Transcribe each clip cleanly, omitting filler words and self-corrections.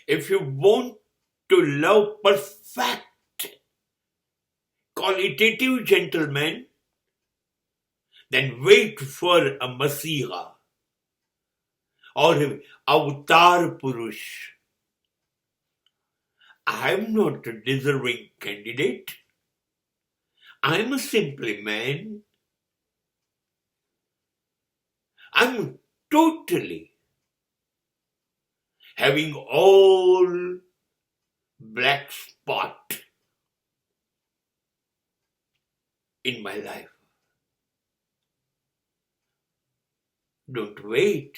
If you want to love perfect, qualitative gentlemen, then wait for a Masiha or Avatar Purush. I am not a deserving candidate. I am a simple man. I am totally having all black spot in my life. Don't wait.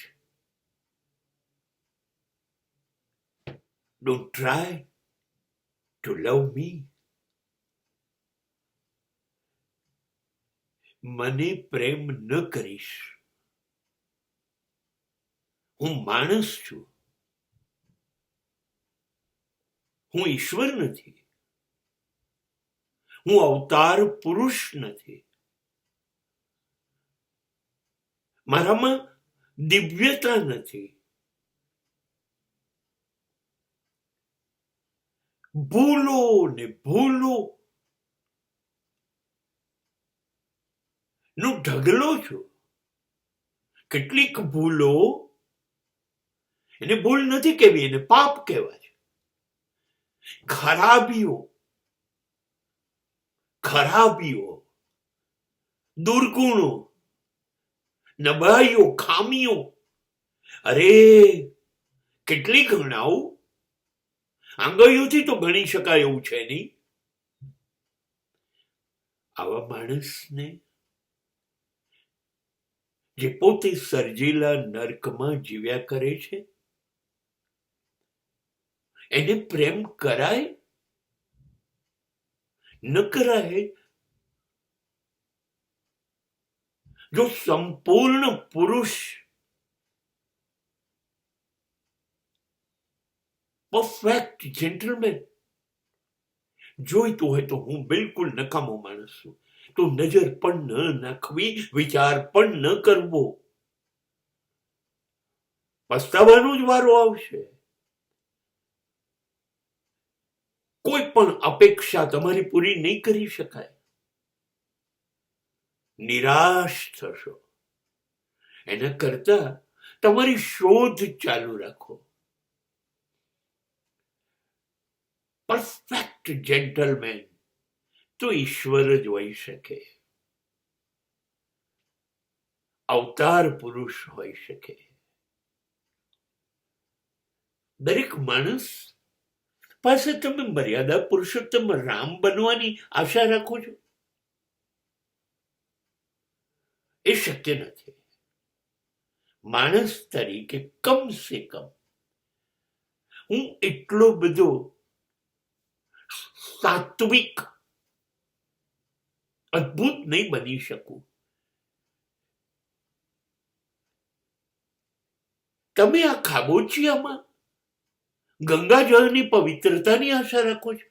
Don't try to love me. મને પ્રેમ ન કરીશ. હું માણસ છું. હું ઈશ્વર નથી. હું અવતાર પુરુષ નથી. મારામાં દિવ્યતા નથી. ભૂલો ને ભૂલો નો ઢગલો છું. કેટલીક ભૂલો, એને ભૂલ નથી કહેવી, એને પાપ કહેવાય. ખરાબીઓ, દુર્ગુણો, નબળાઈઓ, ખામીઓ, અરે કેટલી ગણાવું? આંગળીઓથી તો ગણી શકાય એવું છે નહીં. આવા માણસને, જે પોતે સર્જેલા નર્કમાં જીવ્યા કરે છે, એને પ્રેમ કરાય? ન કરાય. જો સંપૂર્ણ પુરુષ, પરફેક્ટ જેન્ટલમેન જોઈતું હોય તો હું બિલકુલ નકામો માણસ છું. તો નજર પણ ન નાખવી, વિચાર પણ ન કરવો. પસ્તાવાનો જ વારો આવશે. કોઈ પણ અપેક્ષા તમારી પૂરી નહીં કરી શકાય. નિરાશ થશો. એના કરતા તમારી શોધ ચાલુ રાખો. પરફેક્ટ જેન્ટલમેન તો ઈશ્વર જ હોઈ શકે, અવતાર પુરુષ હોઈ શકે. દરેક માણસ પાસે તમે મર્યાદા પુરુષોત્તમ રામ બનવાની આશા રાખો છો? એ શક્ય નથી. માણસ તરીકે કમ સે કમ હું એટલો બધો સાત્વિક, અદ્ભુત નહીં બની શકું. તમે આ ખાબોચિયામાં ગંગાજળની પવિત્રતાની આશા રાખો છો?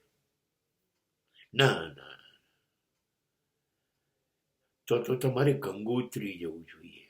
ના ના, તો તમારે ગંગોત્રી જવું જોઈએ.